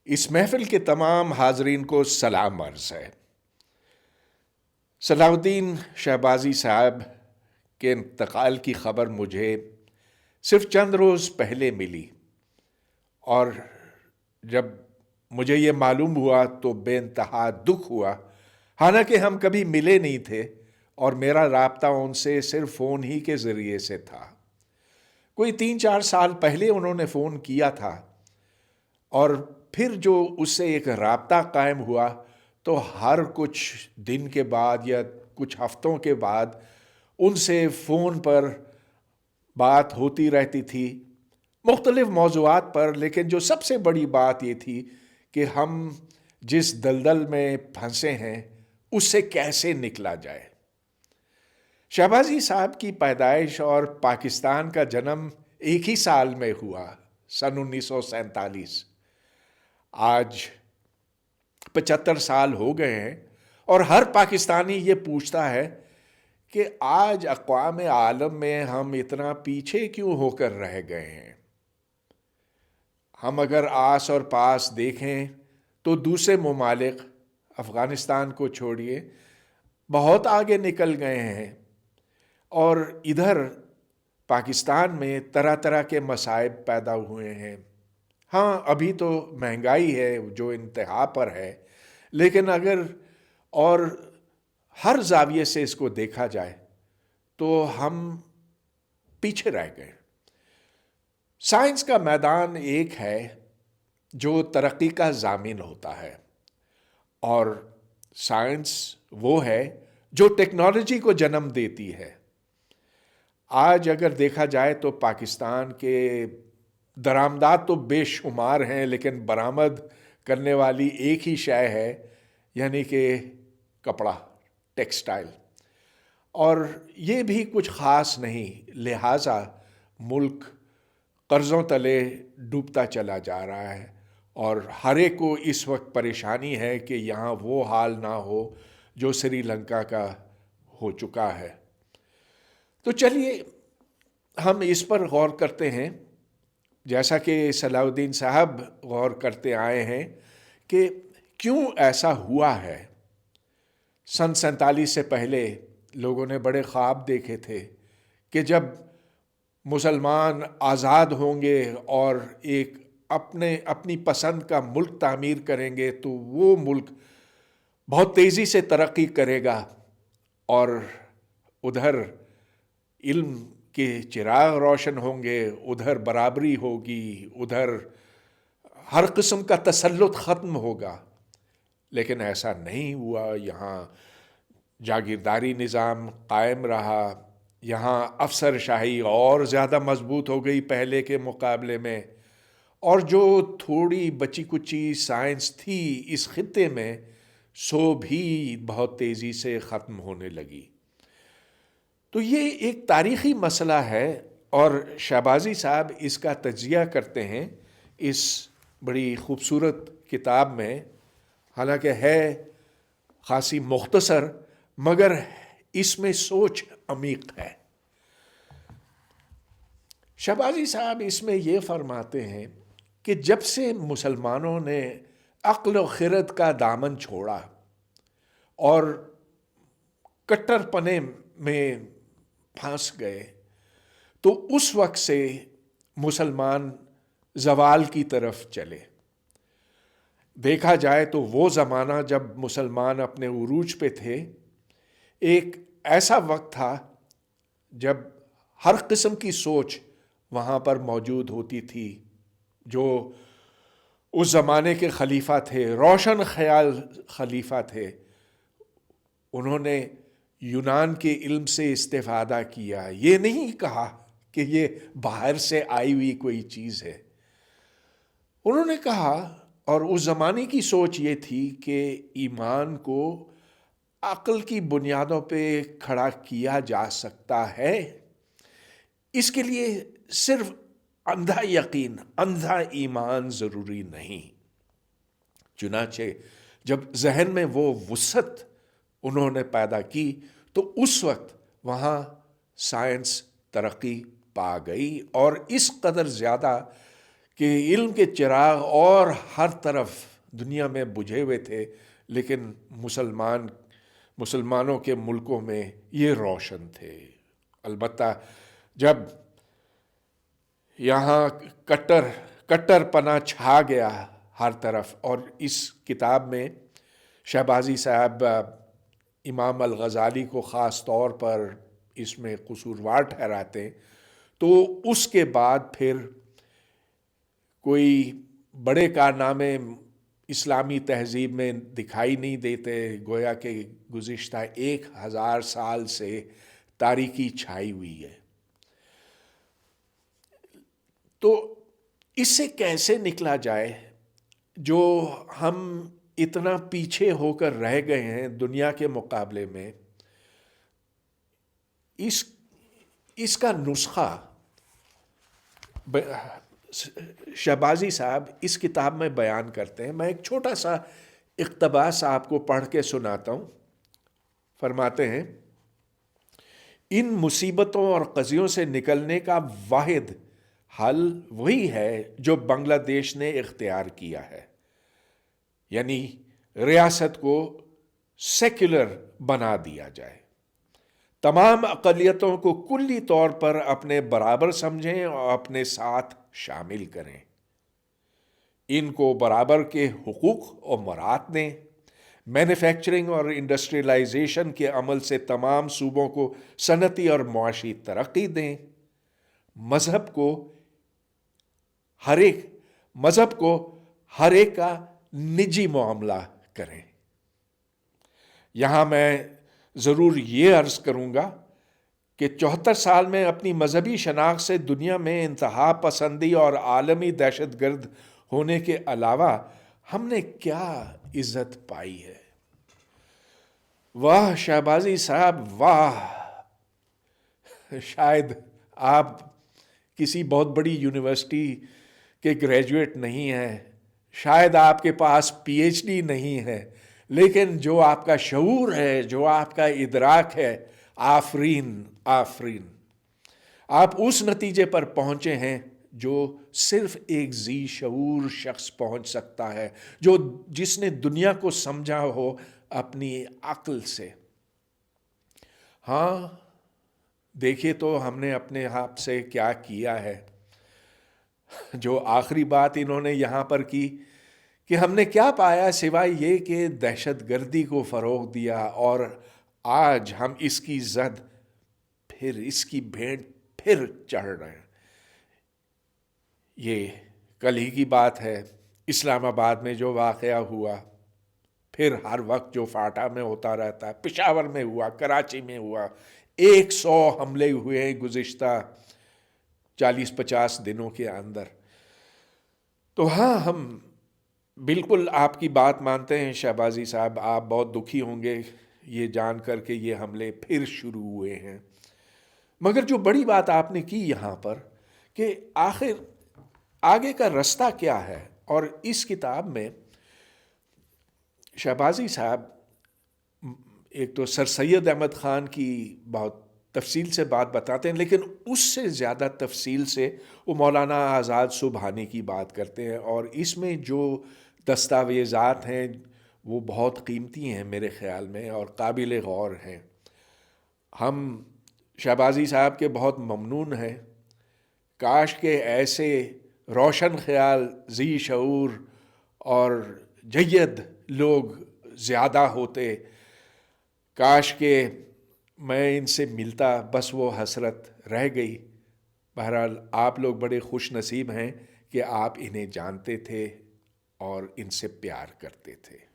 اس محفل کے تمام حاضرین کو سلام عرض ہے۔ صلاح الدین شہبازی صاحب کے انتقال کی خبر مجھے صرف چند روز پہلے ملی، اور جب مجھے یہ معلوم ہوا تو بے انتہا دکھ ہوا، حالانکہ ہم کبھی ملے نہیں تھے اور میرا رابطہ ان سے صرف فون ہی کے ذریعے سے تھا۔ کوئی 3-4 سال پہلے انہوں نے فون کیا تھا، اور پھر جو اس سے ایک رابطہ قائم ہوا تو ہر کچھ دن کے بعد یا کچھ ہفتوں کے بعد ان سے فون پر بات ہوتی رہتی تھی مختلف موضوعات پر، لیکن جو سب سے بڑی بات یہ تھی کہ ہم جس دلدل میں پھنسے ہیں اس سے کیسے نکلا جائے۔ شہبازی صاحب کی پیدائش اور پاکستان کا جنم ایک ہی سال میں ہوا، سن 1947۔ آج 75 سال ہو گئے ہیں، اور ہر پاکستانی یہ پوچھتا ہے کہ آج اقوام عالم میں ہم اتنا پیچھے کیوں ہو کر رہ گئے ہیں۔ ہم اگر آس اور پاس دیکھیں تو دوسرے ممالک، افغانستان کو چھوڑیے، بہت آگے نکل گئے ہیں، اور ادھر پاکستان میں طرح طرح کے مصائب پیدا ہوئے ہیں۔ ہاں، ابھی تو مہنگائی ہے جو انتہا پر ہے، لیکن اگر اور ہر زاویے سے اس کو دیکھا جائے تو ہم پیچھے رہ گئے۔ سائنس کا میدان ایک ہے جو ترقی کا ضامن ہوتا ہے، اور سائنس وہ ہے جو ٹیکنالوجی کو جنم دیتی ہے۔ آج اگر دیکھا جائے تو پاکستان کے درآمدات تو بے شمار ہیں، لیکن برآمد کرنے والی ایک ہی شے ہے، یعنی کہ کپڑا، ٹیکسٹائل، اور یہ بھی کچھ خاص نہیں، لہٰذا ملک قرضوں تلے ڈوبتا چلا جا رہا ہے، اور ہر ایک کو اس وقت پریشانی ہے کہ یہاں وہ حال نہ ہو جو سری لنکا کا ہو چکا ہے۔ تو چلیے ہم اس پر غور کرتے ہیں، جیسا کہ صلاح الدین صاحب غور کرتے آئے ہیں کہ کیوں ایسا ہوا ہے۔ سن 47 سے پہلے لوگوں نے بڑے خواب دیکھے تھے کہ جب مسلمان آزاد ہوں گے اور ایک اپنی پسند کا ملک تعمیر کریں گے تو وہ ملک بہت تیزی سے ترقی کرے گا، اور ادھر علم کے چراغ روشن ہوں گے، ادھر برابری ہوگی، ادھر ہر قسم کا تسلط ختم ہوگا۔ لیکن ایسا نہیں ہوا، یہاں جاگیرداری نظام قائم رہا، یہاں افسر شاہی اور زیادہ مضبوط ہو گئی پہلے کے مقابلے میں، اور جو تھوڑی بچی کچی سائنس تھی اس خطے میں سو بھی بہت تیزی سے ختم ہونے لگی۔ تو یہ ایک تاریخی مسئلہ ہے، اور شہبازی صاحب اس کا تجزیہ کرتے ہیں اس بڑی خوبصورت کتاب میں، حالانکہ ہے خاصی مختصر مگر اس میں سوچ عمیق ہے۔ شہبازی صاحب اس میں یہ فرماتے ہیں کہ جب سے مسلمانوں نے عقل و خرد کا دامن چھوڑا اور کٹر پنے میں پھنس گئے، تو اس وقت سے مسلمان زوال کی طرف چلے۔ دیکھا جائے تو وہ زمانہ جب مسلمان اپنے عروج پہ تھے، ایک ایسا وقت تھا جب ہر قسم کی سوچ وہاں پر موجود ہوتی تھی۔ جو اس زمانے کے خلیفہ تھے، روشن خیال خلیفہ تھے، انہوں نے یونان کے علم سے استفادہ کیا، یہ نہیں کہا کہ یہ باہر سے آئی ہوئی کوئی چیز ہے۔ انہوں نے کہا، اور اس زمانے کی سوچ یہ تھی کہ ایمان کو عقل کی بنیادوں پہ کھڑا کیا جا سکتا ہے، اس کے لیے صرف اندھا یقین، اندھا ایمان ضروری نہیں۔ چنانچہ جب ذہن میں وہ وسعت انہوں نے پیدا کی تو اس وقت وہاں سائنس ترقی پا گئی، اور اس قدر زیادہ کہ علم کے چراغ اور ہر طرف دنیا میں بجھے ہوئے تھے، لیکن مسلمانوں کے ملکوں میں یہ روشن تھے۔ البتہ جب یہاں کٹر پنا چھا گیا ہر طرف، اور اس کتاب میں شہبازی صاحب امام الغزالی کو خاص طور پر اس میں قصوروار ٹھہراتے ہیں، تو اس کے بعد پھر کوئی بڑے کارنامے اسلامی تہذیب میں دکھائی نہیں دیتے، گویا کہ گزشتہ 1000 سال سے تاریکی چھائی ہوئی ہے۔ تو اس سے کیسے نکلا جائے جو ہم اتنا پیچھے ہو کر رہ گئے ہیں دنیا کے مقابلے میں؟ اس کا نسخہ شہبازی صاحب اس کتاب میں بیان کرتے ہیں۔ میں ایک چھوٹا سا اقتباس آپ کو پڑھ کے سناتا ہوں۔ فرماتے ہیں، ان مصیبتوں اور قضیوں سے نکلنے کا واحد حل وہی ہے جو بنگلہ دیش نے اختیار کیا ہے، یعنی ریاست کو سیکولر بنا دیا جائے، تمام اقلیتوں کو کلی طور پر اپنے برابر سمجھیں اور اپنے ساتھ شامل کریں، ان کو برابر کے حقوق اور مراعات دیں، مینوفیکچرنگ اور انڈسٹریلائزیشن کے عمل سے تمام صوبوں کو صنعتی اور معاشی ترقی دیں، مذہب کو ہر ایک کا نجی معاملہ کریں۔ یہاں میں ضرور یہ عرض کروں گا کہ 74 سال میں اپنی مذہبی شناخت سے دنیا میں انتہا پسندی اور عالمی دہشت گرد ہونے کے علاوہ ہم نے کیا عزت پائی ہے؟ واہ شہبازی صاحب واہ! شاید آپ کسی بہت بڑی یونیورسٹی کے گریجویٹ نہیں ہیں، شاید آپ کے پاس پی ایچ ڈی نہیں ہے، لیکن جو آپ کا شعور ہے، جو آپ کا ادراک ہے، آفرین آفرین! آپ اس نتیجے پر پہنچے ہیں جو صرف ایک ذی شعور شخص پہنچ سکتا ہے، جس نے دنیا کو سمجھا ہو اپنی عقل سے۔ ہاں، دیکھیے تو ہم نے اپنے آپ سے کیا کیا ہے۔ جو آخری بات انہوں نے یہاں پر کی کہ ہم نے کیا پایا سوائے یہ کہ دہشت گردی کو فروغ دیا، اور آج ہم اس کی زد اس کی بھینٹ پھر چڑھ رہے ہیں۔ یہ کل ہی کی بات ہے، اسلام آباد میں جو واقعہ ہوا، پھر ہر وقت جو فاٹا میں ہوتا رہتا ہے، پشاور میں ہوا، کراچی میں ہوا، 100 حملے ہوئے ہیں گزشتہ 40-50 دنوں کے اندر۔ تو ہاں، ہم بالکل آپ کی بات مانتے ہیں شہبازی صاحب، آپ بہت دکھی ہوں گے یہ جان کر کے یہ حملے پھر شروع ہوئے ہیں۔ مگر جو بڑی بات آپ نے کی یہاں پر کہ آخر آگے کا رستہ کیا ہے، اور اس کتاب میں شہبازی صاحب ایک تو سر سید احمد خان کی بہت تفصیل سے بات بتاتے ہیں، لیکن اس سے زیادہ تفصیل سے وہ مولانا آزاد سبحانی کی بات کرتے ہیں، اور اس میں جو دستاویزات ہیں وہ بہت قیمتی ہیں میرے خیال میں اور قابل غور ہیں۔ ہم شہبازی صاحب کے بہت ممنون ہیں، کاش کہ ایسے روشن خیال، ذی شعور اور جید لوگ زیادہ ہوتے، کاش کہ میں ان سے ملتا، بس وہ حسرت رہ گئی۔ بہرحال آپ لوگ بڑے خوش نصیب ہیں کہ آپ انہیں جانتے تھے اور ان سے پیار کرتے تھے۔